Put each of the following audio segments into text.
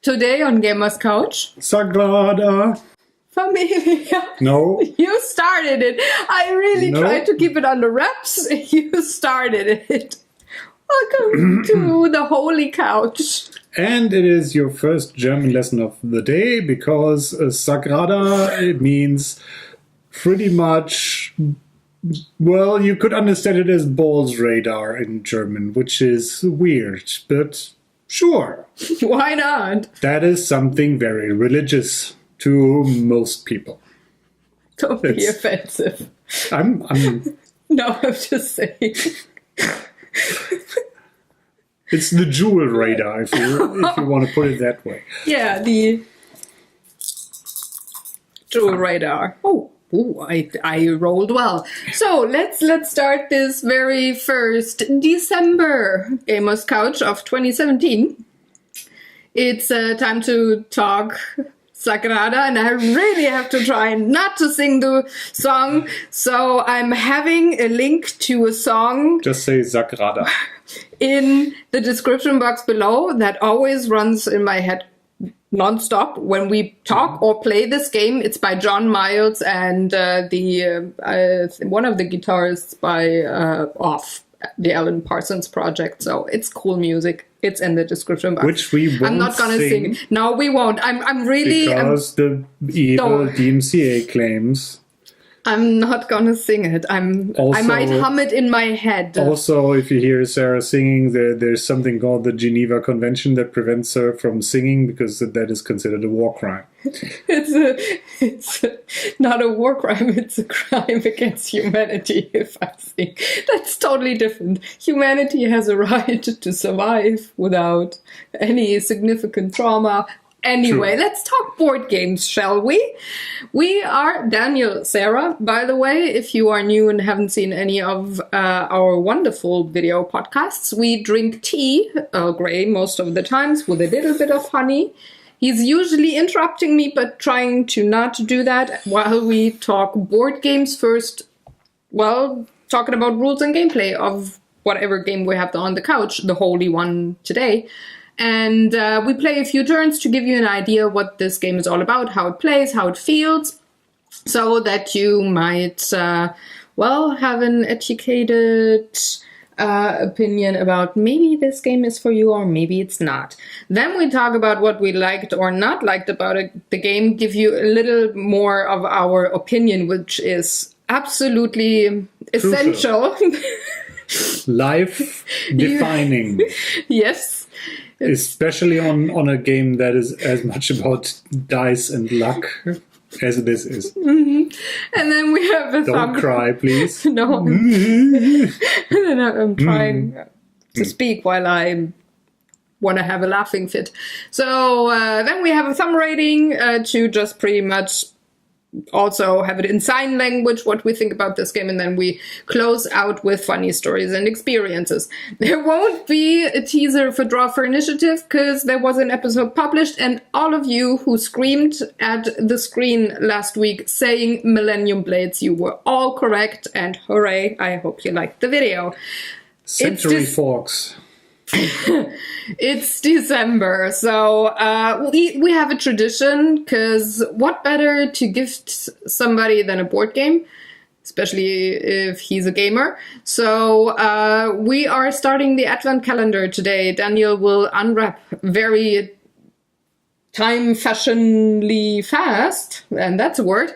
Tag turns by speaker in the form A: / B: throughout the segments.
A: Today on Gamers Couch.
B: Sagrada.
A: Familia.
B: No.
A: You started it. I really tried to keep it under wraps. You started it. Welcome to the Holy Couch.
B: And it is your first German lesson of the day because Sagrada, it means pretty much, well, you could understand it as balls radar in German, which is weird, but sure.
A: Why not?
B: That is something very religious to most people.
A: Don't be offensive.
B: I'm
A: No, I'm just saying.
B: It's the jewel radar, if you want to put it that way.
A: Yeah, the jewel radar. Oh, I rolled well. So let's start this very first December Gamers Couch of 2017. It's time to talk Sagrada, and I really have to try not to sing the song. So I'm having a link to a song.
B: Just say Sagrada.
A: In the description box below, that always runs in my head non-stop when we talk or play this game. It's by John Miles and one of the guitarists by off the Alan Parsons Project. So it's cool music. It's in the description box.
B: Which we won't.
A: I'm not gonna sing. No, we won't. I'm really
B: because the evil DMCA claims.
A: I'm not gonna sing it. I might hum it in my head.
B: Also, if you hear Sarah singing, there's something called the Geneva Convention that prevents her from singing because that is considered a war crime.
A: It's not a war crime. It's a crime against humanity. If I sing, that's totally different. Humanity has a right to survive without any significant trauma. Anyway, Let's talk board games, shall we? We are Daniel, Sarah. By the way, if you are new and haven't seen any of our wonderful video podcasts, we drink tea, Earl Grey, most of the times with a little bit of honey. He's usually interrupting me, but trying to not do that while we talk board games first. Well, talking about rules and gameplay of whatever game we have on the couch, the holy one today. And we play a few turns to give you an idea what this game is all about, how it plays, how it feels, so that you might, have an educated opinion about maybe this game is for you or maybe it's not. Then we talk about what we liked or not liked about the game, give you a little more of our opinion, which is absolutely essential.
B: Life defining.
A: Yes.
B: Especially on a game that is as much about dice and luck as this is.
A: Mm-hmm. And then we have a
B: Don't cry, please.
A: No. And I'm trying to speak while I want to have a laughing fit. So then we have a thumb rating to just pretty much also have it in sign language, what we think about this game, and then we close out with funny stories and experiences. There won't be a teaser for Draw for Initiative because there was an episode published, and all of you who screamed at the screen last week saying Millennium Blades, you were all correct, and hooray, I hope you liked the video.
B: Century Forks.
A: It's December, so we have a tradition, because what better to gift somebody than a board game, especially if he's a gamer. So we are starting the Advent calendar today. Daniel will unwrap very time-fashionly fast, and that's a word.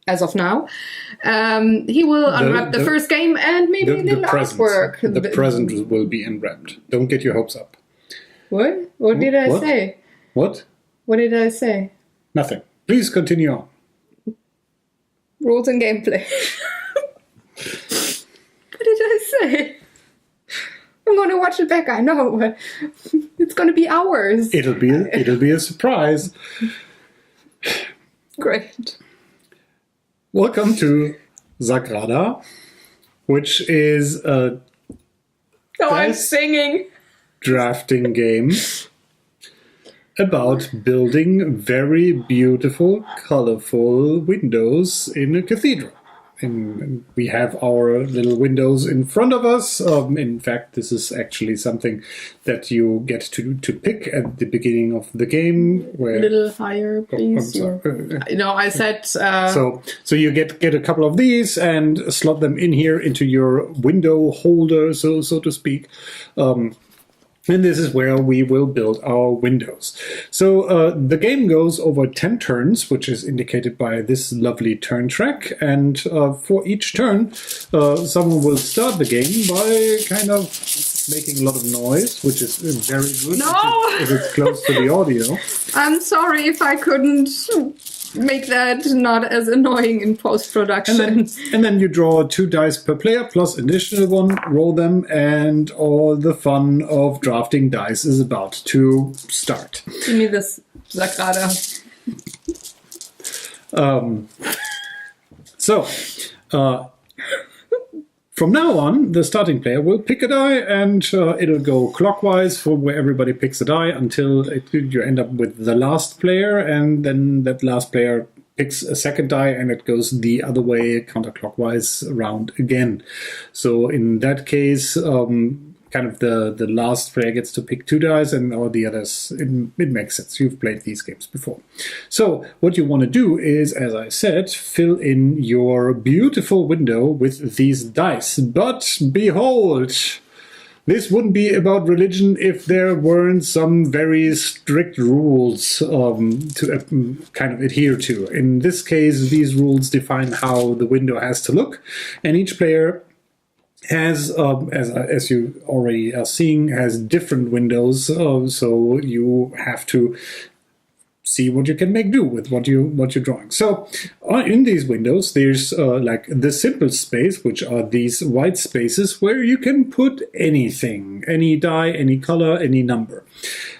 A: As of now, he will unwrap the first game and maybe the artwork.
B: The present will be unwrapped. Don't get your hopes up.
A: What? What did I say?
B: What?
A: What did I say?
B: Nothing. Please continue on.
A: Rules and gameplay. What did I say? I'm going to watch it back. I know, but it's going to be hours.
B: It'll be a surprise.
A: Great.
B: Welcome to Sagrada, which is a
A: I'm singing.
B: Drafting game about building very beautiful, colorful windows in a cathedral. we have our little windows in front of us. In fact, this is actually something that you get to pick at the beginning of the game. Where,
A: a little higher, please. I said...
B: So you get a couple of these and slot them in here into your window holder, so to speak. And this is where we will build our windows. So the game goes over 10 turns, which is indicated by this lovely turn track. And for each turn, someone will start the game by kind of making a lot of noise, which is very good if it's close to the audio.
A: I'm sorry if I couldn't make that not as annoying in post-production.
B: And then you draw 2 dice per player plus additional one, roll them, and all the fun of drafting dice is about to start.
A: Give me this Sagrada.
B: From now on, the starting player will pick a die, and it'll go clockwise from where everybody picks a die until you end up with the last player, and then that last player picks a second die, and it goes the other way, counterclockwise, around again. So in that case, kind of the last player gets to pick 2 dice, and all the others, it makes sense. You've played these games before. So what you want to do is, as I said, fill in your beautiful window with these dice. But behold, this wouldn't be about religion if there weren't some very strict rules to kind of adhere to. In this case, these rules define how the window has to look, and each player has, as you already are seeing, has different windows, so you have to see what you can make do with what you're drawing. So in these windows, there's like the simple space, which are these white spaces where you can put anything, any die, any color, any number.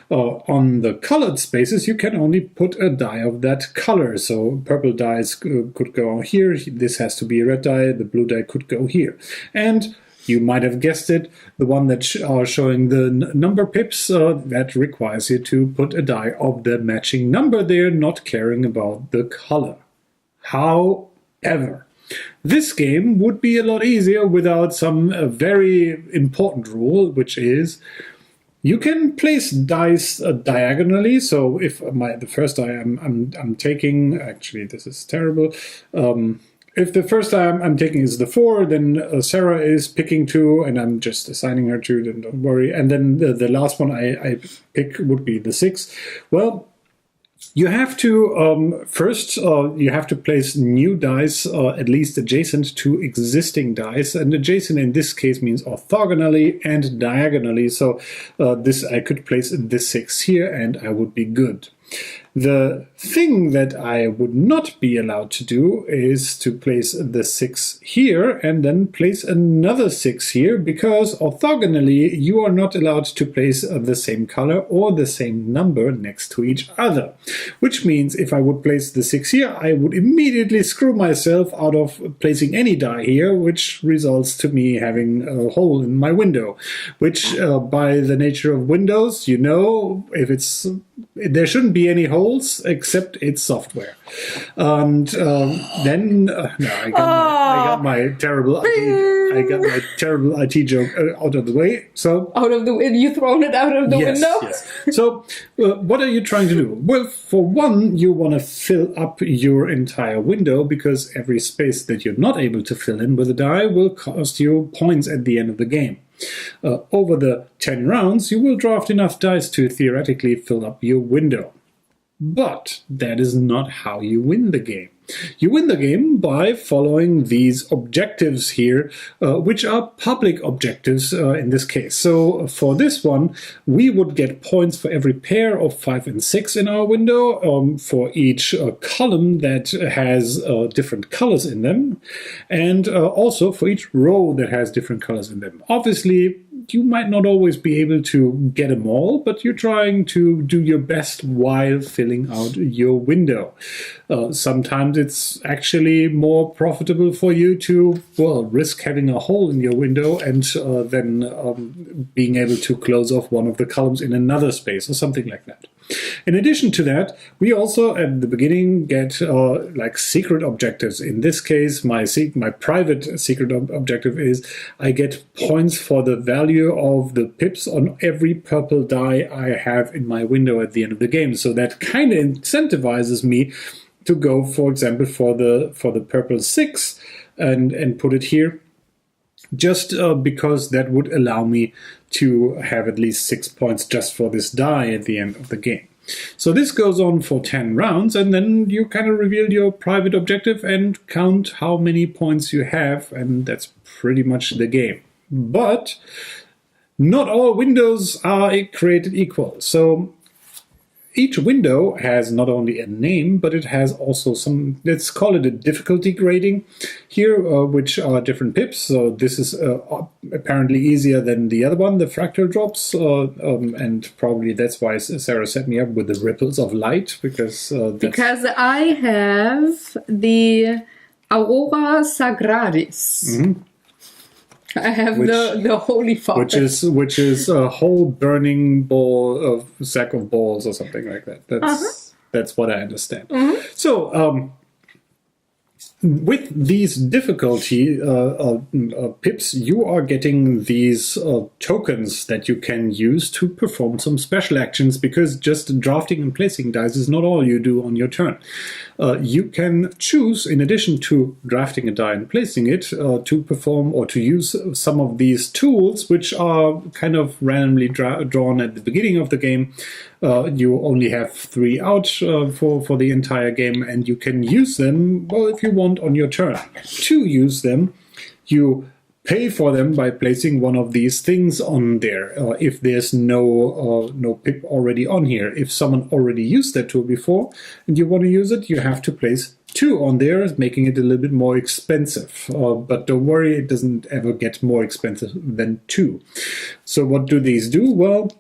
B: On the colored spaces, you can only put a die of that color. So purple dice could go here. This has to be a red die. The blue die could go here. And you might have guessed it, the one that are showing the number pips, that requires you to put a die of the matching number there, not caring about the color. However, this game would be a lot easier without some very important rule, which is you can place dice diagonally. So if the first die I'm taking, actually this is terrible. If the first die I'm taking is the 4, then Sarah is picking 2, and I'm just assigning her 2. Then don't worry. And then the last one I pick would be the 6. Well, you have to first you have to place new dice at least adjacent to existing dice, and adjacent in this case means orthogonally and diagonally. So this I could place the 6 here, and I would be good. The thing that I would not be allowed to do is to place the 6 here and then place another 6 here, because orthogonally you are not allowed to place the same color or the same number next to each other. Which means if I would place the 6 here, I would immediately screw myself out of placing any die here, which results to me having a hole in my window. Which by the nature of Windows, you know, if it's there shouldn't be any holes except it's software. And then I got my terrible IT joke out of the way. So
A: out of the you thrown it out of the window.
B: Yes. So what are you trying to do? Well, for one, you want to fill up your entire window, because every space that you're not able to fill in with a die will cost you points at the end of the game. Over the 10 rounds, you will draft enough dice to theoretically fill up your window. But that is not how you win the game. You win the game by following these objectives here, which are public objectives in this case. So for this one, we would get points for every pair of 5 and 6 in our window, for each column that has different colors in them, and also for each row that has different colors in them. Obviously, you might not always be able to get them all, but you're trying to do your best while filling out your window. Sometimes it's actually more profitable for you to, risk having a hole in your window and then being able to close off one of the columns in another space or something like that. In addition to that, we also at the beginning get like secret objectives. In this case, my private secret objective is I get points for the value of the pips on every purple die I have in my window at the end of the game. So that kind of incentivizes me to go, for example, for the purple 6 and put it here, just because that would allow me to have at least 6 points just for this die at the end of the game. So this goes on for 10 rounds, and then you kind of reveal your private objective and count how many points you have, and that's pretty much the game. But not all windows are created equal. So each window has not only a name, but it has also some, let's call it a difficulty grading here, which are different pips. So this is apparently easier than the other one, the fractal drops, and probably that's why Sarah set me up with the ripples of light, because
A: I have the Aurora Sagradis.
B: Mm-hmm.
A: I have the Holy Father,
B: which is a whole burning ball of sack of balls or something like that. That's what I understand. Mm-hmm. So with these difficulty pips, you are getting these tokens that you can use to perform some special actions, because just drafting and placing dice is not all you do on your turn. You can choose, in addition to drafting a die and placing it, to perform or to use some of these tools, which are kind of randomly drawn at the beginning of the game. You only have 3 out for the entire game, and you can use them, well, if you want, on your turn. To use them, you pay for them by placing one of these things on there, if there's no pip already on here. If someone already used that tool before and you want to use it, you have to place 2 on there, making it a little bit more expensive. But don't worry, it doesn't ever get more expensive than 2. So what do these do? Well,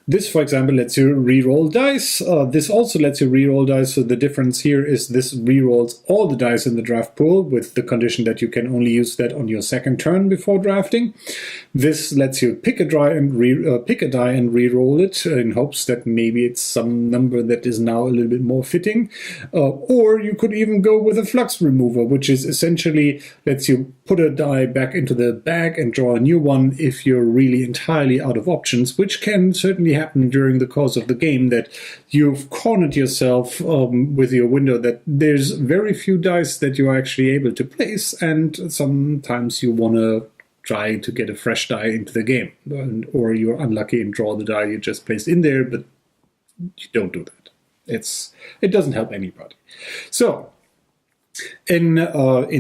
B: this, for example, lets you re-roll dice. This also lets you re-roll dice. So the difference here is this re-rolls all the dice in the draft pool, with the condition that you can only use that on your second turn before drafting. This lets you pick a die and re-roll it in hopes that maybe it's some number that is now a little bit more fitting. Or you could even go with a flux remover, which is essentially lets you put a die back into the bag and draw a new one if you're really entirely out of options, which can certainly happen during the course of the game, that you've cornered yourself with your window, that there's very few dice that you are actually able to place, and sometimes you want to try to get a fresh die into the game, or you're unlucky and draw the die you just placed in there, but you don't do that. It doesn't help anybody. So in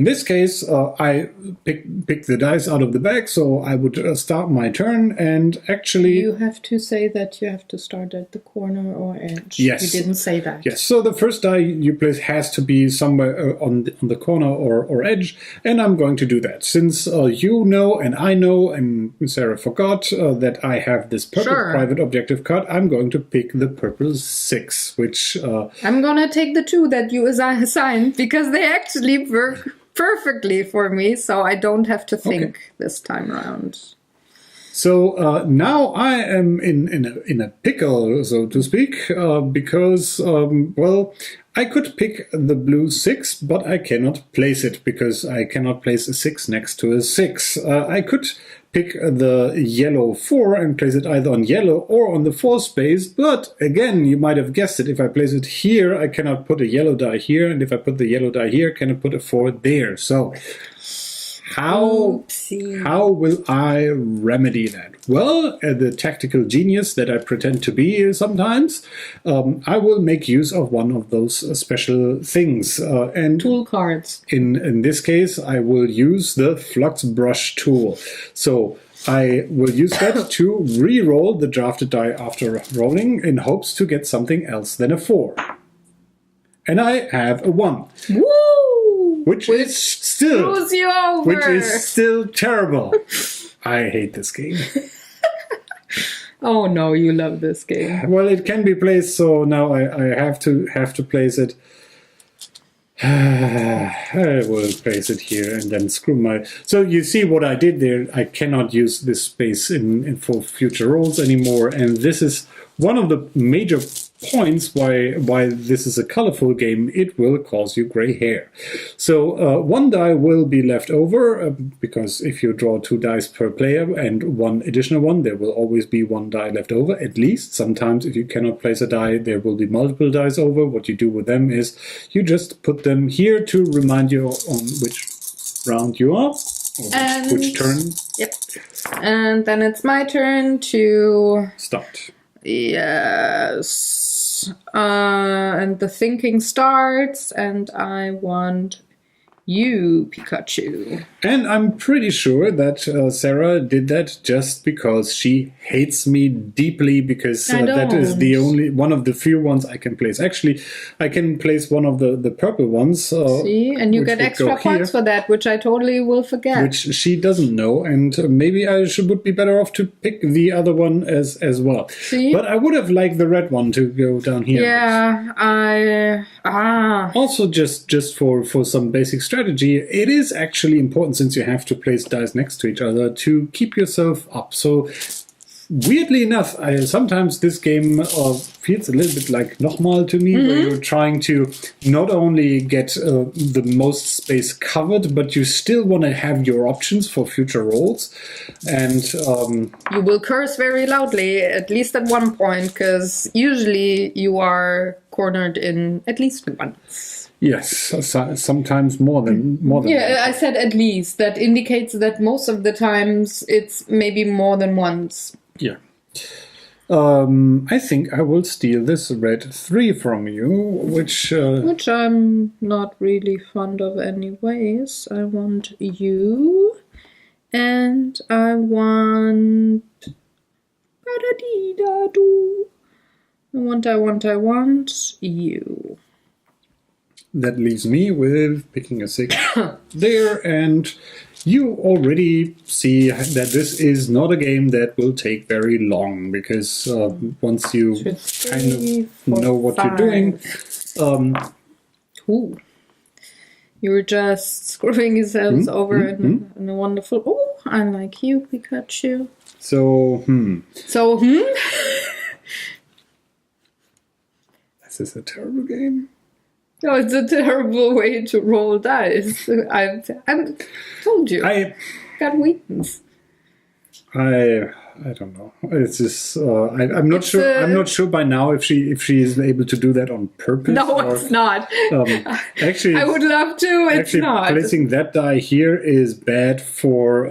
B: this case, I pick the dice out of the bag, so I would start my turn, and actually...
A: You have to say that you have to start at the corner or edge.
B: Yes.
A: You didn't say that.
B: Yes, so the first die you place has to be somewhere on the corner or edge, and I'm going to do that. Since you know, and I know, and Sarah forgot that I have this purple private objective card, I'm going to pick the purple 6, which...
A: I'm going to take the 2 that you assigned, because they actually work perfectly for me, so I don't have to think this time around.
B: So now I am in a pickle, so to speak, because, well, I could pick the blue 6, but I cannot place it, because I cannot place a 6 next to a 6. I could pick the yellow 4 and place it either on yellow or on the 4 space, but again, you might have guessed it, if I place it here, I cannot put a yellow die here, and if I put the yellow die here, I cannot put a 4 there. So how will I remedy that? Well, the tactical genius that I pretend to be sometimes, I will make use of one of those special things. And
A: tool cards.
B: In this case, I will use the Flux Brush tool. So I will use that to re-roll the drafted die after rolling in hopes to get something else than a 4. And I have a 1.
A: Woo!
B: Which is still terrible. I hate this game.
A: Oh no, you love this game.
B: Well, it can be placed, so now I have to place it. I will place it here and then screw my... So you see what I did there. I cannot use this space for future rolls anymore, and this is one of the major points why this is a colorful game, it will cause you gray hair. So one die will be left over, because if you draw 2 dice per player and 1 additional one, there will always be 1 die left over, at least. Sometimes if you cannot place a die, there will be multiple dice over. What you do with them is you just put them here to remind you on which round you are, or which turn.
A: Yep. And then it's my turn to
B: Start.
A: Yes. And the thinking starts, and I want you, Pikachu.
B: And I'm pretty sure that Sarah did that just because she hates me deeply, because that is the only one of the few ones I can place. Actually, I can place one of the purple ones.
A: See, and you get extra points for that, which I totally will forget.
B: Which she doesn't know, and maybe I would be better off to pick the other one as well.
A: See?
B: But I would have liked the red one to go down here.
A: Yeah,
B: Also, just for some basic strategy, it is actually important, since you have to place dice next to each other, to keep yourself up. So, weirdly enough, sometimes this game feels a little bit like Nochmal to me, where you're trying to not only get the most space covered, but you still want to have your options for future rolls. And
A: you will curse very loudly, at least at one point, because usually you are cornered in at least once.
B: Yes, sometimes more than
A: Yeah,
B: that.
A: I said at least. That indicates that most of the times it's maybe more than once.
B: Yeah. I think I will steal this red 3 from you, which
A: I'm not really fond of anyways. I want you, and I want... I want you.
B: That leaves me with picking a 6 there, and you already see that this is not a game that will take very long, because once you kind of know what you're doing...
A: You're just screwing yourselves over in a wonderful... Oh, I like you, Pikachu.
B: So, This is a terrible game.
A: No, it's a terrible way to roll dice. I told you. I got weakness.
B: I don't know. It's just I'm not sure. I'm not sure by now if she is able to do that on purpose.
A: No, it's not.
B: Actually,
A: I would love to. It's not.
B: Placing that die here is bad for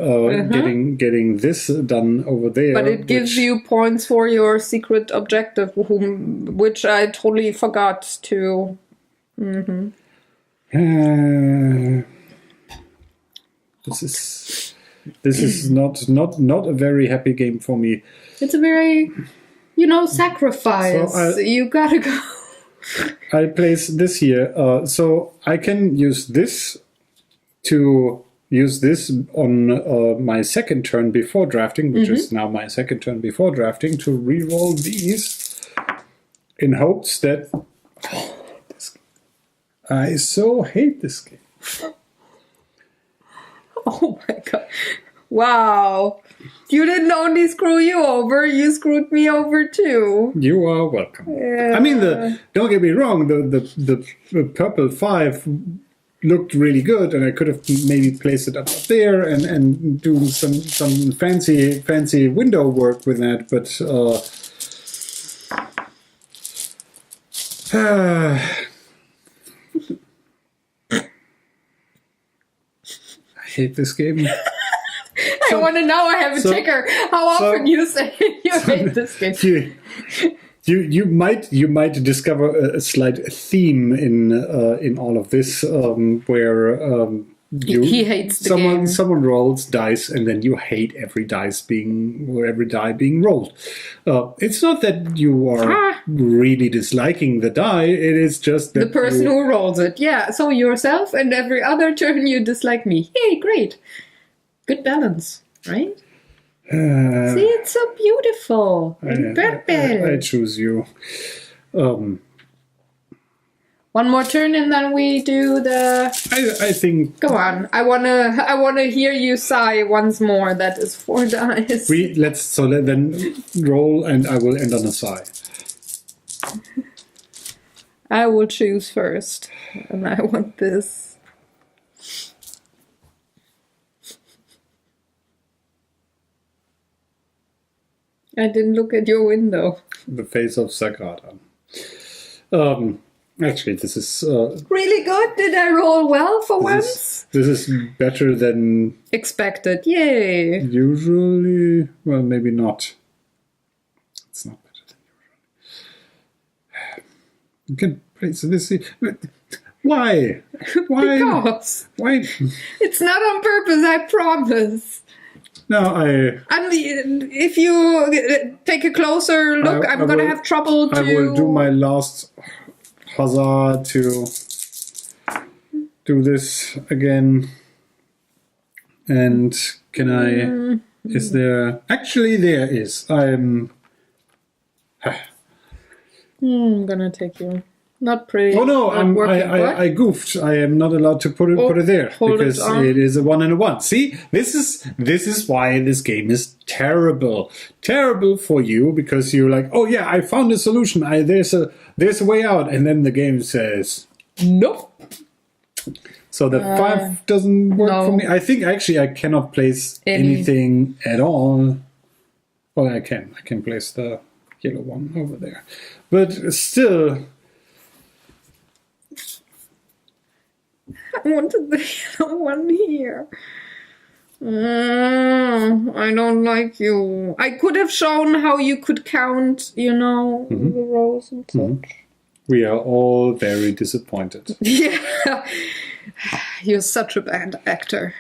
B: getting this done over there.
A: But it gives you points for your secret objective, which I totally forgot to.
B: This is not a very happy game for me.
A: It's a very, sacrifice. So you gotta go.
B: I place this here, so I can use this on my second turn before drafting, which is now my second turn before drafting, to re-roll these in hopes that... I so hate this game.
A: Oh my god. Wow. You didn't only screw you over, you screwed me over too.
B: You are welcome.
A: Yeah.
B: I mean, don't get me wrong, the purple 5 looked really good, and I could have maybe placed it up there and do some fancy window work with that, but I hate this game.
A: I want to know. I have a ticker. How often you say you hate this game?
B: You might discover a slight theme in all of this, where
A: he hates the game.
B: Someone rolls dice, and then you hate every die being rolled. It's not that you are really disliking the die. It is just that
A: the person who rolls it. Yeah. So yourself, and every other turn you dislike me. Hey, great. Good balance, right? See, it's so beautiful and purple.
B: I choose you.
A: Well, One more turn and then we do the...
B: I think...
A: Go on. I wanna hear you sigh once more. That is 4 dice.
B: Then roll and I will end on a sigh.
A: I will choose first. And I want this. I didn't look at your window.
B: The face of Sagrada. Actually, this is...
A: really good? Did I roll well for once?
B: This is better than...
A: Expected. Yay.
B: Usually... Well, maybe not. It's not better than usually. You can place this... Why? Why?
A: Because.
B: Why?
A: It's not on purpose, I promise.
B: No,
A: If you take a closer look, I'm going to have trouble to...
B: I will do my last huzzah to do this again. And can I... Is there... Actually, there is. I'm
A: going to take you. Not pretty.
B: Oh no!
A: I
B: I goofed. I am not allowed to put it there because it is a 1 and a 1. See, this is why this game is terrible for you, because you're like, oh yeah, I found a solution. There's a way out, and then the game says
A: nope.
B: So the 5 doesn't work for me. I think actually I cannot place anything at all. Well, I can. I can place the yellow one over there, but still.
A: I wanted the yellow one here. I don't like you. I could have shown how you could count, the rows and such.
B: We are all very disappointed.
A: Yeah. You're such a bad actor.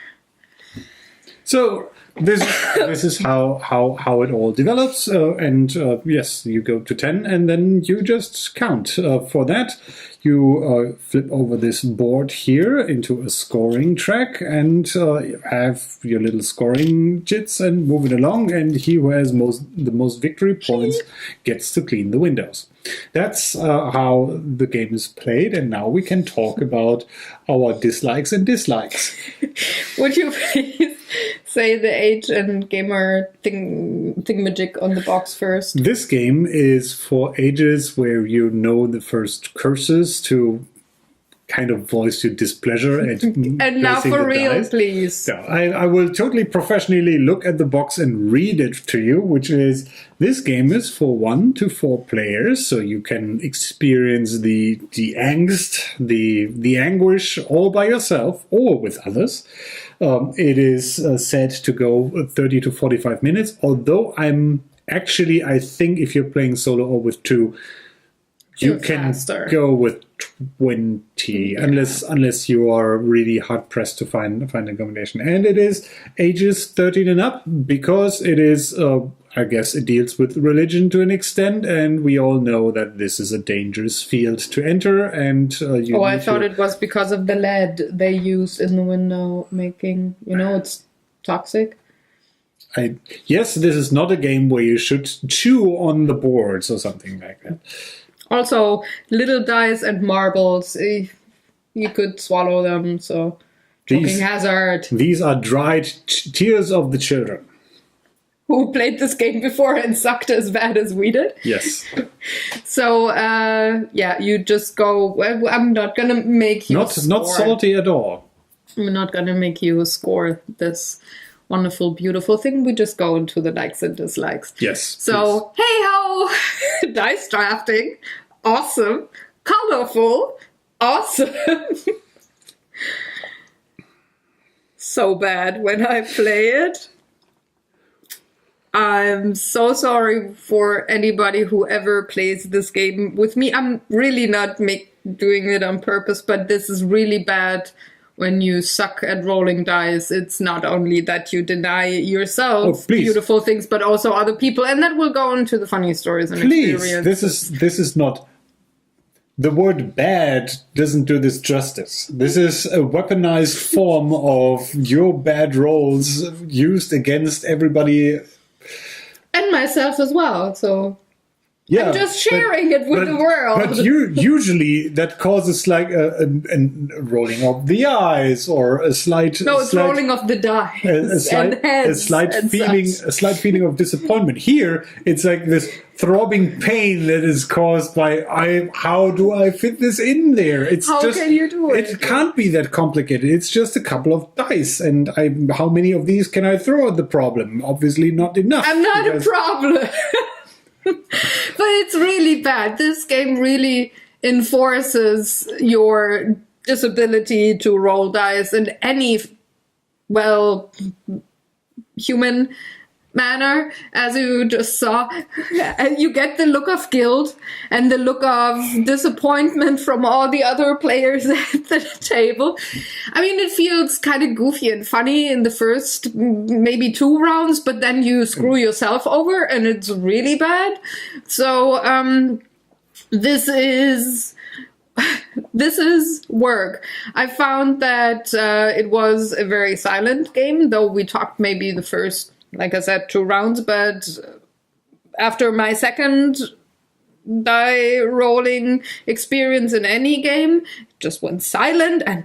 B: So this is how it all develops, yes, you go to 10 and then you just count. For that, you flip over this board here into a scoring track and have your little scoring jits and move it along. And he who has the most victory points gets to clean the windows. That's how the game is played. And now we can talk about our dislikes and dislikes.
A: Would you please say the age and gamer thingamajig on the box first?
B: This game is for ages where you know the first curses to kind of voice your displeasure at
A: and now for real,
B: dice.
A: Please.
B: So I will totally professionally look at the box and read it to you, which is, this game is for 1 to 4 players, so you can experience the angst, the anguish all by yourself or with others. It is said to go 30 to 45 minutes, although I think if you're playing solo or with 2, you can go with 20, unless you are really hard pressed to find a combination. And it is ages 13 and up because it is, I guess, it deals with religion to an extent, and we all know that this is a dangerous field to enter. And
A: I thought it was because of the lead they use in the window making. It's toxic.
B: Yes, this is not a game where you should chew on the boards or something like that.
A: Also, little dice and marbles, you could swallow them, so choking hazard.
B: These are dried tears of the children.
A: Who played this game before and sucked as bad as we did.
B: Yes.
A: So, you just go, I'm not going to make you
B: not salty at all.
A: I'm not going to make you score this wonderful, beautiful thing. We just go into the likes and dislikes.
B: Yes.
A: So, hey ho! Dice drafting. Awesome. Colorful. Awesome. So bad when I play it. I'm so sorry for anybody who ever plays this game with me. I'm really not doing it on purpose, but this is really bad. When you suck at rolling dice, it's not only that you deny yourself beautiful things, but also other people, and that will go into the funny stories and experiences.
B: This is not... The word bad doesn't do this justice. This is a weaponized form of your bad rolls used against everybody.
A: And myself as well, so...
B: Yeah,
A: I'm just sharing it with the world.
B: But usually that causes like a rolling of the eyes or a slight.
A: No, it's rolling of the dice and heads.
B: A slight feeling of disappointment. Here, it's like this throbbing pain that is caused by how do I fit this in there?
A: How can you do it?
B: It can't be that complicated. It's just a couple of dice, and how many of these can I throw at the problem? Obviously, not enough.
A: I'm not a problem. But it's really bad. This game really enforces your disability to roll dice in any, human manner, as you just saw. You get the look of guilt and the look of disappointment from all the other players at the table. I mean, it feels kind of goofy and funny in the first maybe 2 rounds, but then you screw yourself over and it's really bad. So this is work. I found that it was a very silent game, though we talked maybe the first, like I said, 2 rounds, but after my second die rolling experience in any game, just went silent, and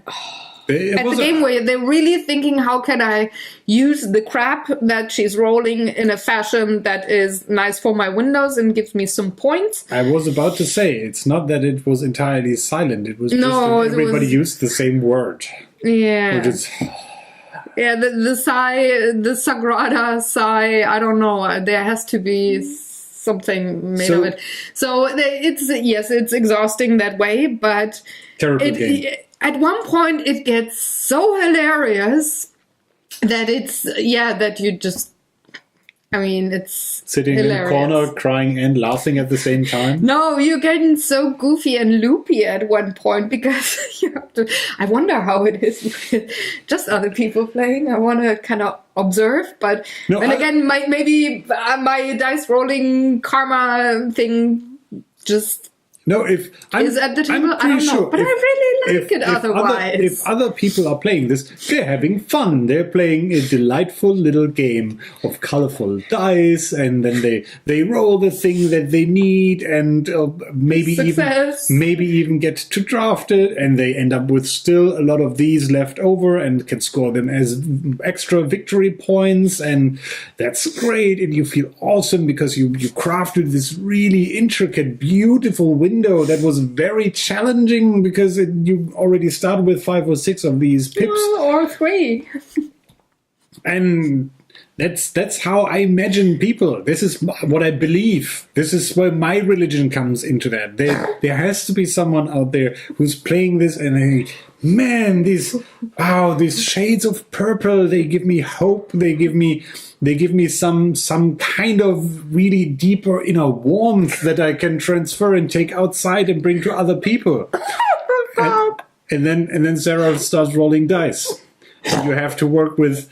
A: at the game where they're really thinking, how can I use the crap that she's rolling in a fashion that is nice for my windows and gives me some points.
B: I was about to say, it's not that it was entirely silent, it was just that everybody used the same word.
A: Yeah. Yeah, the Sagrada sigh, I don't know, there has to be something made of it. So it's exhausting that way, but
B: terrible game.
A: At one point it gets so hilarious that that you just, it's
B: sitting
A: hilarious.
B: in the corner crying and laughing at the same time.
A: No, you're getting so goofy and loopy at one point because you have to. I wonder how it is with just other people playing. I want to kind of observe, but again, maybe my dice rolling karma thing just.
B: No,
A: is at the table. I don't know, but I really like it otherwise.
B: If other people are playing this, they're having fun. They're playing a delightful little game of colorful dice, and then they roll the thing that they need, and maybe even get to draft it, and they end up with still a lot of these left over, and can score them as extra victory points, and that's great. And you feel awesome because you crafted this really intricate, beautiful window that was very challenging because you already started with 5 or 6 of these pips.
A: Or 3.
B: And that's how I imagine people. This is what I believe. This is where my religion comes into that. There has to be someone out there who's playing this and these shades of purple, they give me hope. They give me some kind of really deeper inner warmth that I can transfer and take outside and bring to other people. And then Sarah starts rolling dice. You have to work with,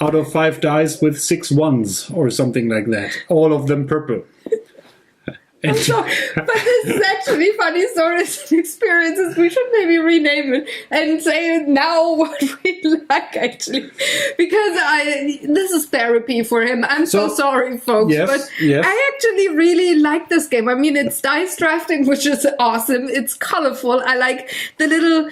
B: out of 5 dice, with 6 ones or something like that. All of them purple.
A: I'm sorry, but this is actually funny stories and experiences. We should maybe rename it and say now what we like, actually, because this is therapy for him. I'm so sorry, folks, but I actually really like this game. I mean, it's dice drafting, which is awesome. It's colorful. I like the little,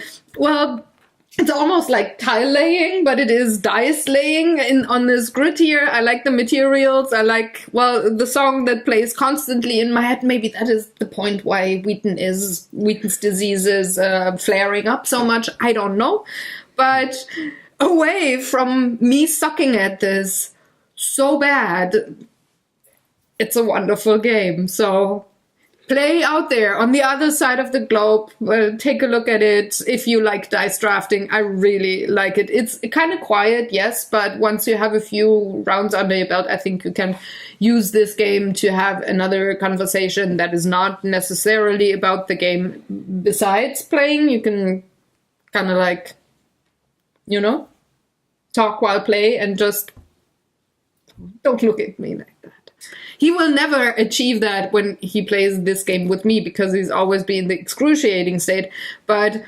A: it's almost like tile laying, but it is dice laying on this grid here. I like the materials. I like, the song that plays constantly in my head. Maybe that is the point why Wheaton's disease is flaring up so much. I don't know. But away from me sucking at this so bad, it's a wonderful game. So play out there on the other side of the globe. Take a look at it. If you like dice drafting, I really like it. It's kind of quiet, yes, but once you have a few rounds under your belt, I think you can use this game to have another conversation that is not necessarily about the game. Besides playing, you can kind of talk while play and just don't look at me like that. He will never achieve that when he plays this game with me because he's always been in the excruciating state. But,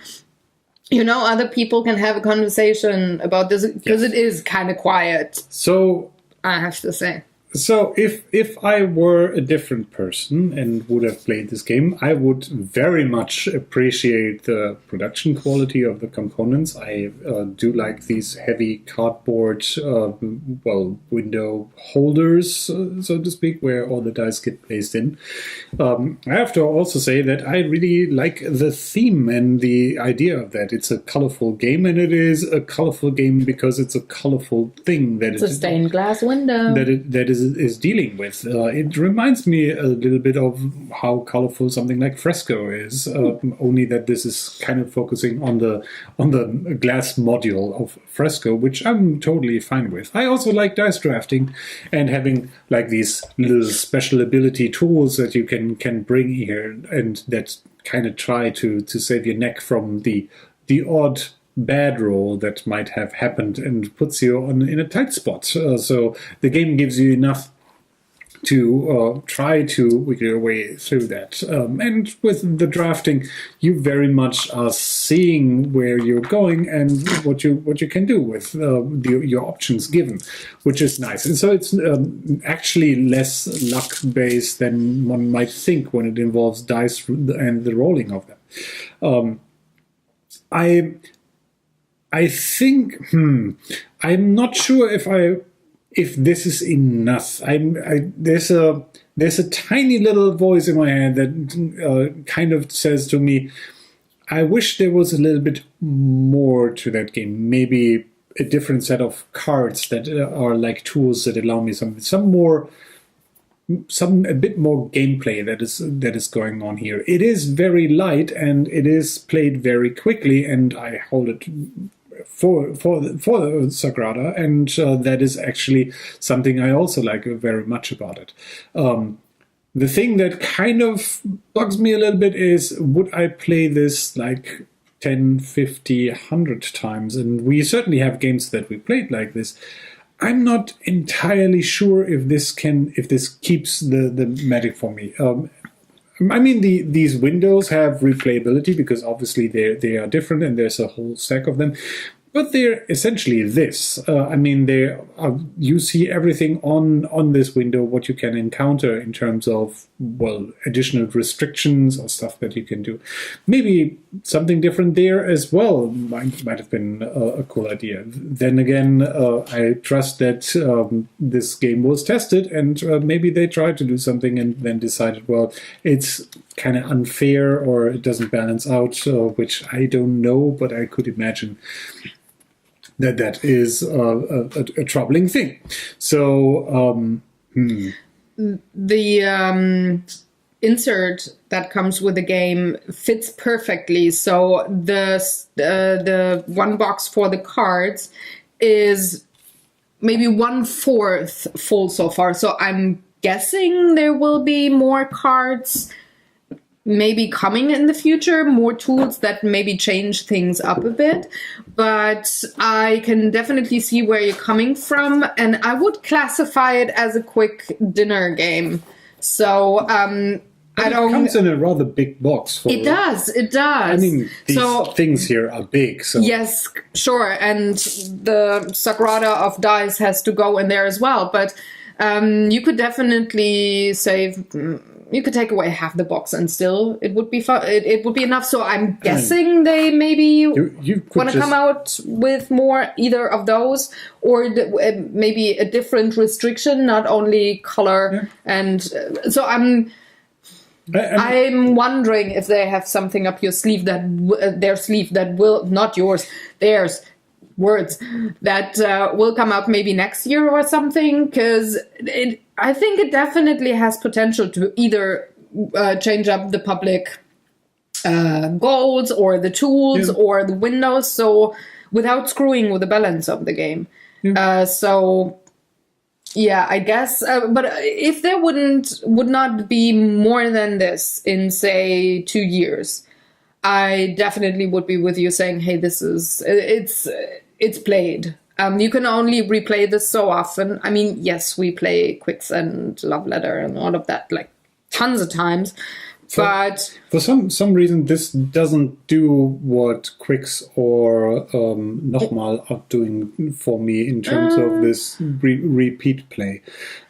A: other people can have a conversation about this because it is kind of quiet.
B: So,
A: I have to say.
B: So if I were a different person and would have played this game, I would very much appreciate the production quality of the components. I do like these heavy cardboard, window holders, so to speak, where all the dice get placed in. I have to also say that I really like the theme and the idea of that. It's a colorful game, and it is a colorful game because it's a colorful thing that
A: it's a stained glass window
B: that is dealing with. It reminds me a little bit of how colorful something like fresco is, only that this is kind of focusing on the glass module of fresco, which I'm totally fine with. I also like dice drafting and having like these little special ability tools that you can bring here and that kind of try to save your neck from the odd bad roll that might have happened and puts you in a tight spot. So the game gives you enough to try to wiggle your way through that. And with the drafting, you very much are seeing where you're going and what you can do with your options given, which is nice. And so it's actually less luck-based than one might think when it involves dice and the rolling of them. I think I'm not sure if this is enough. There's a tiny little voice in my head that kind of says to me, I wish there was a little bit more to that game. Maybe a different set of cards that are like tools that allow me some a bit more gameplay that is going on here. It is very light and it is played very quickly, and I hold it for the Sagrada, and that is actually something I also like very much about it. The thing that kind of bugs me a little bit is, would I play this like 10, 50, 100 times? And we certainly have games that we played like this. I'm not entirely sure if this keeps the magic for me. I mean, these windows have replayability because obviously they are different and there's a whole stack of them. But they're essentially this. You see everything on this window, what you can encounter in terms of, additional restrictions or stuff that you can do. Maybe something different there as well might have been a cool idea. Then again, I trust that this game was tested and maybe they tried to do something and then decided, it's kind of unfair or it doesn't balance out, which I don't know, but I could imagine that is a troubling thing. So
A: the insert that comes with the game fits perfectly. So the one box for the cards is maybe 1/4 full so far. So I'm guessing there will be more cards maybe coming in the future, more tools that maybe change things up a bit. But I can definitely see where you're coming from, and I would classify it as a quick dinner game. So
B: it comes in a rather big box.
A: It does. I
B: mean, these things here are big. So.
A: Yes, sure. And the Sagrada of dice has to go in there as well. But you could definitely save... You could take away half the box and still it would be fun. It would be enough. So I'm guessing they maybe want to come out with more either of those or maybe a different restriction, not only color. Yeah. And so I'm wondering if they have something up your sleeve their sleeve that will, not yours, theirs. Words that will come out maybe next year or something, because I think it definitely has potential to either change up the public goals or the tools or the windows, so without screwing with the balance of the game. I guess, but if there would not be more than this in, say, 2 years, I definitely would be with you saying, hey, it's played. You can only replay this so often. I mean, yes, we play Quicks and Love Letter and all of that, like tons of times. But
B: for some reason, this doesn't do what Quicks or Nochmal are doing for me in terms of this repeat play.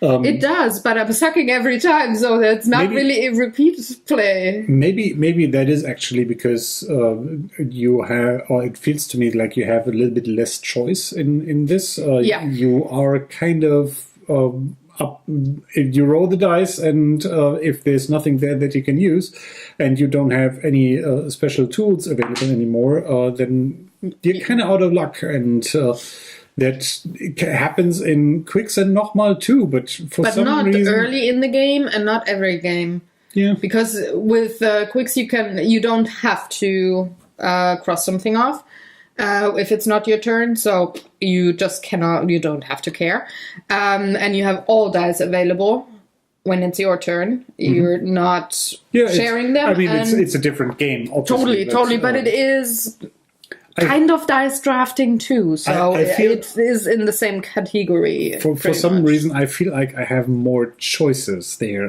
A: It does, but I'm sucking every time, so that's not really a repeat play.
B: Maybe that is actually because you have, or it feels to me like you have a little bit less choice in this. You are kind of up. You roll the dice, and if there's nothing there that you can use, and you don't have any special tools available anymore, then you're kind of out of luck, and that happens in Quicks and Nochmal too. But for some
A: not
B: reason,
A: early in the game, and not every game.
B: Yeah,
A: because with Quicks you don't have to cross something off. If it's not your turn, so you just cannot, you don't have to care. And you have all dice available when it's your turn. You're not sharing them.
B: I mean, it's a different game, obviously.
A: Totally, but it is kind of dice drafting too, so
B: I feel
A: it is in the same category.
B: For some reason, I feel like I have more choices there,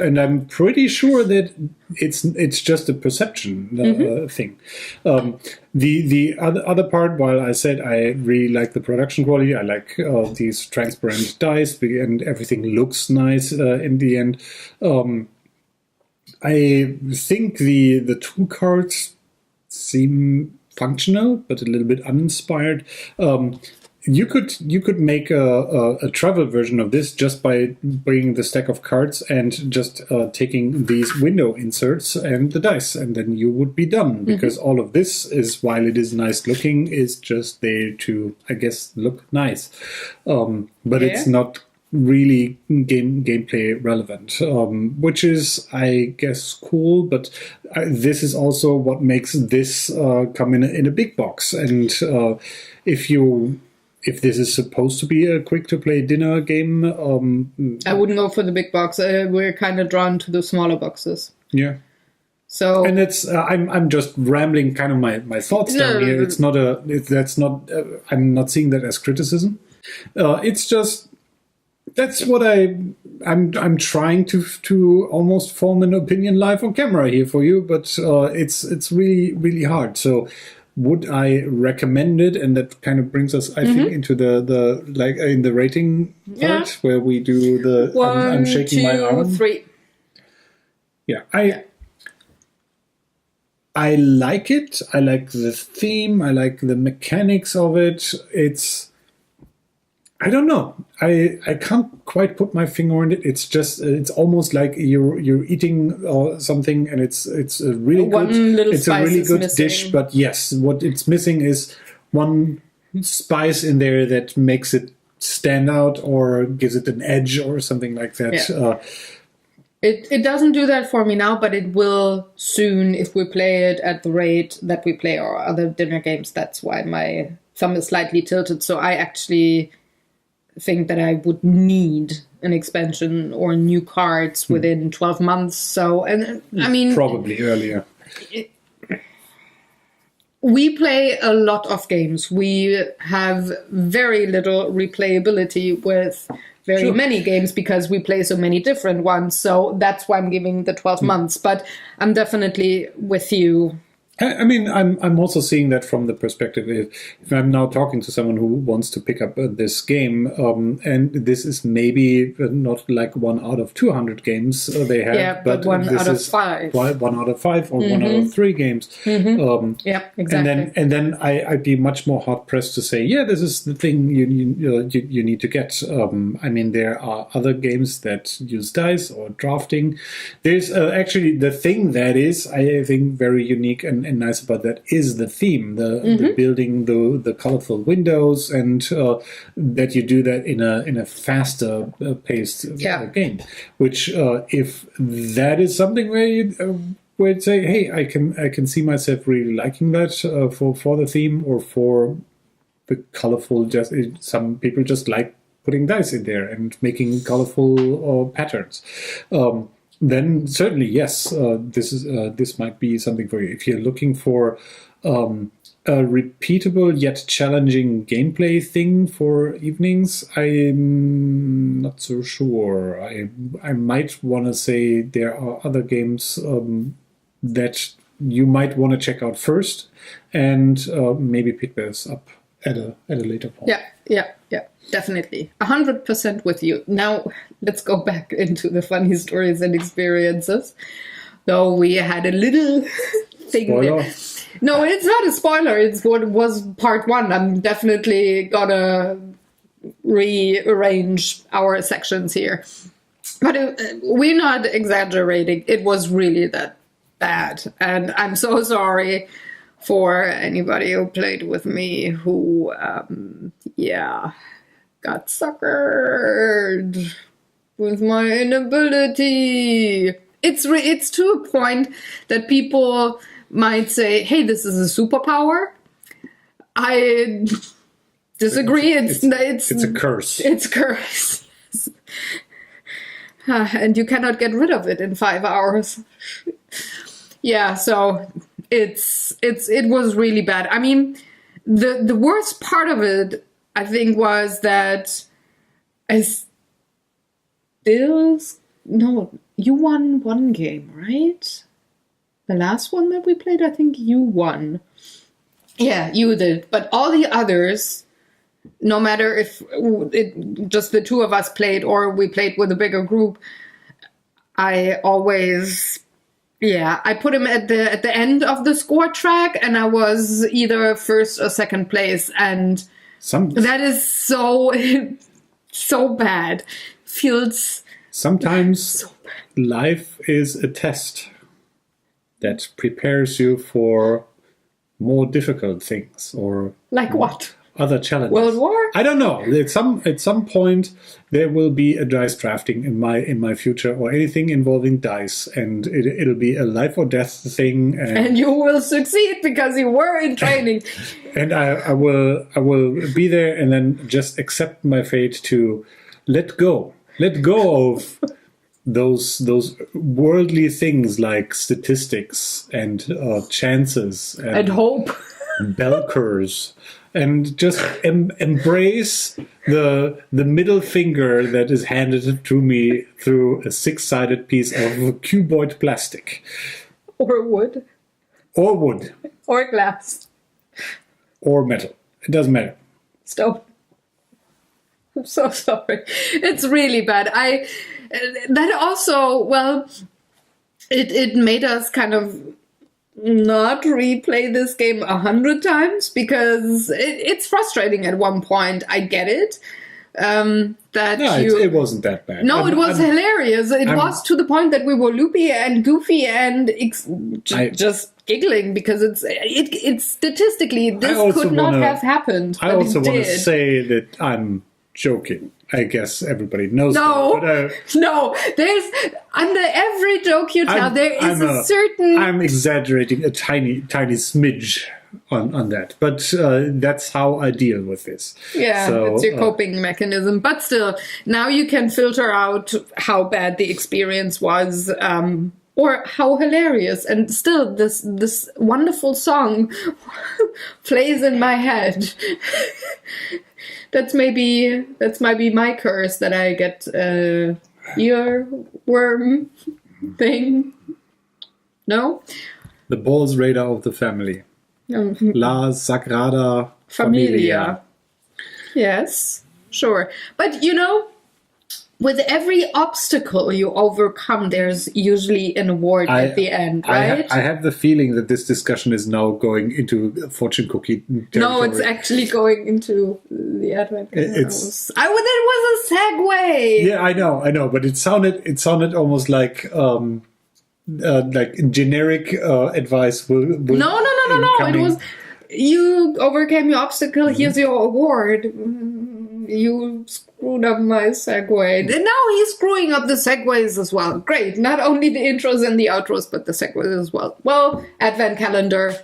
B: and I'm pretty sure that it's just a perception thing. The other part, while I said I really like the production quality, I like these transparent dice, and everything looks nice in the end. I think the two cards seem functional, but a little bit uninspired. You could make a travel version of this just by bringing the stack of cards and just taking these window inserts and the dice, and then you would be done. Because all of this is, while it is nice looking, is just there to, I guess, look nice. But it's not really gameplay relevant, which is, I guess, cool. But this is also what makes this come in a big box. And if this is supposed to be a quick-to-play dinner game,
A: I wouldn't go for the big box. We're kind of drawn to the smaller boxes.
B: Yeah.
A: So,
B: and it's I'm just rambling kind of my thoughts down here. It's not I'm not seeing that as criticism. It's just. That's what I'm trying to almost form an opinion live on camera here for you, but it's really, really hard. So would I recommend it? And that kind of brings us, I think, into the like in the rating part where we do the I'm shaking my arm.
A: 3.
B: Yeah, I like it. I like the theme. I like the mechanics of it. I don't know. I can't quite put my finger on it. It's just it's almost like you're eating something, and it's a really good dish. But yes, what it's missing is one spice in there that makes it stand out or gives it an edge or something like that.
A: Yeah. It doesn't do that for me now, but it will soon if we play it at the rate that we play our other dinner games. That's why my thumb is slightly tilted. So I actually think that I would need an expansion or new cards within 12 months. So, and I mean,
B: probably earlier.
A: We play a lot of games. We have very little replayability with very many games because we play so many different ones. So that's why I'm giving the 12 months. But I'm definitely with you.
B: I mean, I'm also seeing that from the perspective if I'm now talking to someone who wants to pick up this game, and this is maybe not like 1 out of 200 games they have,
A: but 1 out of 5.
B: 1 out of 5 or 1 out of 3 games.
A: Yeah, exactly.
B: And then I'd be much more hard pressed to say, yeah, this is the thing you need to get. I mean, there are other games that use dice or drafting. There's actually the thing that is, I think, very unique and nice about that is the theme, the building, the colorful windows, and that you do that in a faster paced game. Which, if that is something where you'd say, hey, I can see myself really liking that for the theme or for the colorful. Just some people just like putting dice in there and making colorful patterns. then certainly yes, this might be something for you. If you're looking for a repeatable yet challenging gameplay thing for evenings, I'm not so sure. I might want to say there are other games that you might want to check out first, and maybe pick this up at a later point.
A: Yeah, definitely. 100% with you. Now, let's go back into the funny stories and experiences. Though we had a little thing
B: Spoiler.
A: there. No, it's not a spoiler. It's what was part 1. I'm definitely gonna rearrange our sections here. But we're not exaggerating. It was really that bad. And I'm so sorry for anybody who played with me who, got suckered with my inability. It's to a point that people might say, hey, this is a superpower. I disagree. It's
B: a curse.
A: It's a curse. And you cannot get rid of it in 5 hours. Yeah, so it was really bad. I mean, the worst part of it, I think, was that you won one game, right? The last one that we played, I think you won. Yeah, you did. But all the others, no matter if just the two of us played or we played with a bigger group, I always, I put him at the end of the score track, and I was either first or second place, and that is so bad. Feels
B: sometimes
A: so bad.
B: Life is a test that prepares you for more difficult things, or
A: like what?
B: Other challenges.
A: World War?
B: I don't know. At some point there will be a dice drafting in my future, or anything involving dice, and it'll be a life or death thing.
A: And you will succeed because you were in training.
B: And I will be there, and then just accept my fate to let go of those worldly things like statistics and chances
A: and hope,
B: bell curves. And just embrace the middle finger that is handed to me through a 6-sided piece of cuboid plastic.
A: Or wood.
B: Or
A: glass.
B: Or metal. It doesn't matter.
A: Stone. I'm so sorry. It's really bad. That also, well, it made us kind of not replay this game 100 times, because it's frustrating at one point. I get it.
B: It wasn't that bad.
A: No, it was hilarious. It was to the point that we were loopy and goofy and just giggling, because it's statistically this could not have happened.
B: I also want to say that I'm joking. I guess everybody knows that.
A: No, there's under every joke you tell, there is a certain...
B: I'm exaggerating a tiny smidge on that, but that's how I deal with this.
A: Yeah, so, it's your coping mechanism. But still, now you can filter out how bad the experience was, or how hilarious. And still, this wonderful song plays in my head. That's maybe my curse, that I get earworm thing. No?
B: The balls radar of the family. La Sagrada Familia.
A: Yes, sure. But with every obstacle you overcome, there's usually an award at the end, right?
B: I have the feeling that this discussion is now going into fortune cookie territory.
A: No, it's actually going into the Advent calendar. That was a segue.
B: Yeah, I know, but it sounded almost like generic advice.
A: No. It was, you overcame your obstacle. Mm-hmm. Here's your award. You screwed up my segue. And now he's screwing up the segues as well. Great. Not only the intros and the outros, but the segues as well. Well, Advent calendar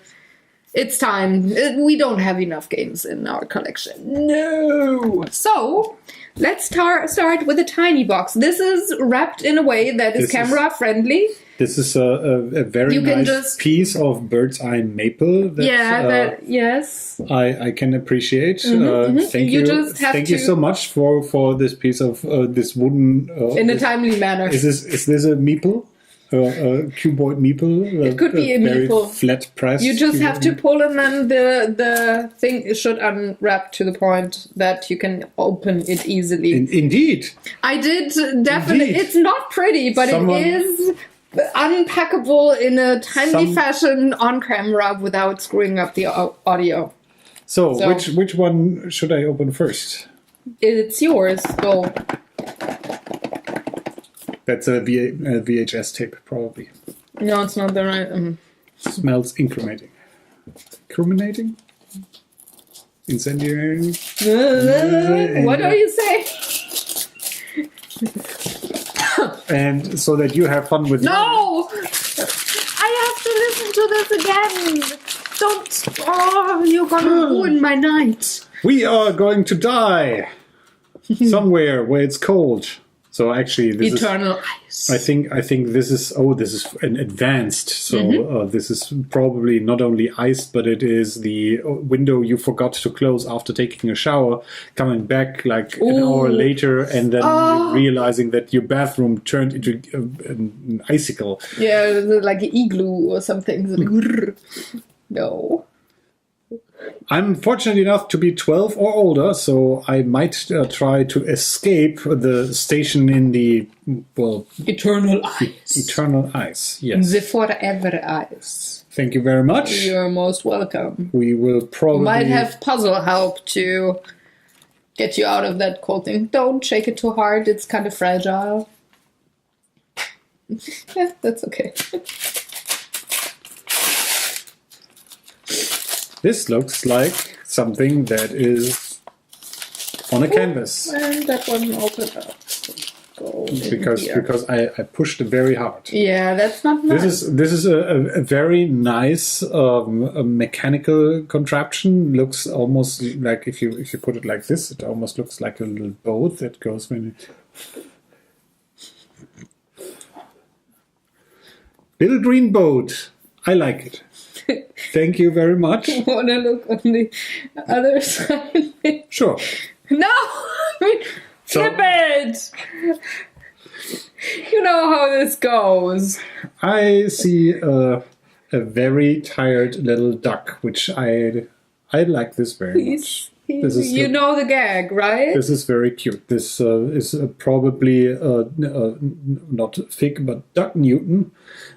A: It's time. We don't have enough games in our collection. No! So, let's start with a tiny box. This is wrapped in a way that is camera friendly.
B: This is a very nice piece of bird's eye maple. That,
A: yes.
B: I can appreciate. Thank you so much for this piece of this wooden.
A: In a timely manner.
B: Is this a meeple? A cuboid meeple?
A: It could be a meeple.
B: Flat press.
A: You just have to pull, and then the thing should unwrap to the point that you can open it easily.
B: Indeed.
A: I did definitely. It's not pretty, but it is unpackable in a timely fashion on camera without screwing up the audio.
B: So which one should I open first?
A: It's yours, so.
B: That's a VHS tape, probably.
A: No, it's not the right.
B: Smells incriminating. Incriminating? Incendiary?
A: What are you saying?
B: And so that you have fun with.
A: No! I have to listen to this again. Don't. Oh, you're gonna ruin my night.
B: We are going to die somewhere where it's cold. So actually, this
A: Eternal ice.
B: I think this is an advanced. So this is probably not only ice, but it is the window you forgot to close after taking a shower, coming back like an hour later, and then realizing that your bathroom turned into an icicle.
A: Yeah, like an igloo or something. No.
B: I'm fortunate enough to be 12 or older, so I might try to escape the station in the,
A: Eternal ice.
B: Eternal ice, yes.
A: The forever ice.
B: Thank you very much.
A: You're most welcome.
B: We will probably...
A: You might have puzzle help to get you out of that cold thing. Don't shake it too hard, it's kind of fragile. Yeah, that's okay.
B: This looks like something that is on a canvas.
A: And that wasn't open up.
B: Because I pushed very hard.
A: Yeah, that's not nice.
B: This is a very nice a mechanical contraption. Looks almost like if you put it like this, it almost looks like a little boat that goes when little green boat. I like it. Thank you very much.
A: You want to look on the other side?
B: Sure.
A: No! Flip it! You know how this goes.
B: I see a very tired little duck, which I like this very much.
A: You know the gag, right?
B: This is very cute. This is probably not Fig, but Duck Newton.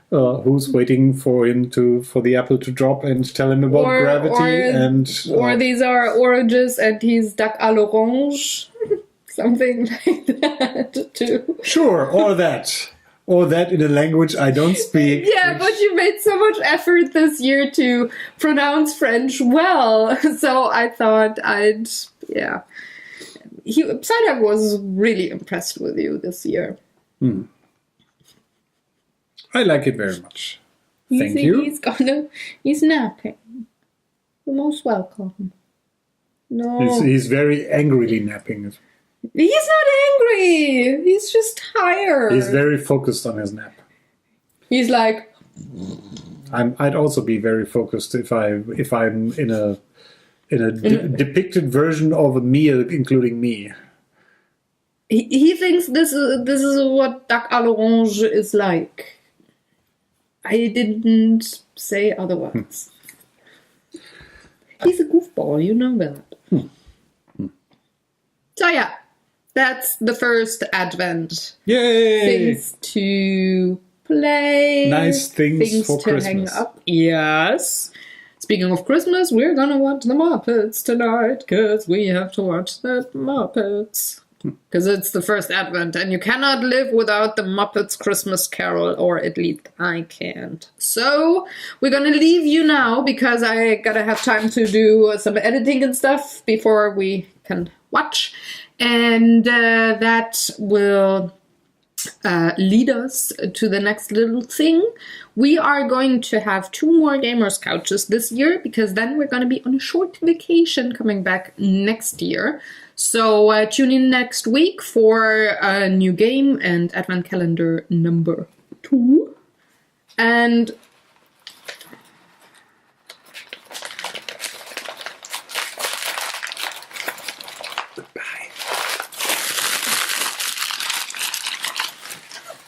B: Who's waiting for the apple to drop and tell him about gravity
A: or these are oranges and he's duck à l'orange, something like that too.
B: Sure, or that in a language I don't speak.
A: Yeah, but you made so much effort this year to pronounce French well, so I thought Psyduck was really impressed with you this year.
B: I like it very much. Thank you.
A: He's napping. You're most welcome. No.
B: He's very angrily napping.
A: He's not angry. He's just tired.
B: He's very focused on his nap.
A: He's like...
B: I'd also be very focused if I'm in a depicted version of a meal, including me.
A: He thinks this is what duck à l'orange is like. I didn't say otherwise. He's a goofball, you know that. So yeah, that's the first Advent.
B: Yay!
A: Things to play.
B: Nice things for
A: to
B: Christmas.
A: Hang up. Yes. Speaking of Christmas, we're gonna watch the Muppets tonight, because we have to watch the Muppets. Because it's the first Advent, and you cannot live without the Muppets Christmas Carol, or at least I can't. So, we're gonna leave you now, because I gotta have time to do some editing and stuff before we can watch. And that will lead us to the next little thing. We are going to have 2 more Gamers Couches this year, because then we're going to be on a short vacation coming back next year. So tune in next week for a new game and Advent Calendar number 2. And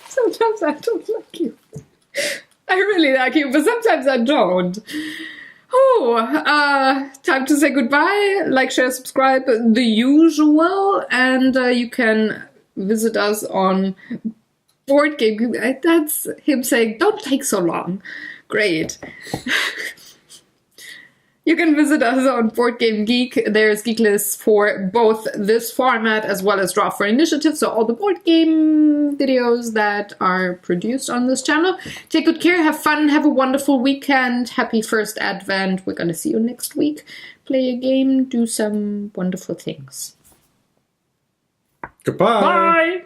A: sometimes I don't like you. I really like you, but sometimes I don't. Time to say goodbye. Like, share, subscribe, the usual. And you can visit us on Board Game. That's him saying, don't take so long. Great. You can visit us on Board Game Geek. There's geek lists for both this format as well as Draw for Initiative. So all the board game videos that are produced on this channel. Take good care, have fun, have a wonderful weekend. Happy first Advent. We're going to see you next week. Play a game, do some wonderful things.
B: Goodbye.
A: Bye.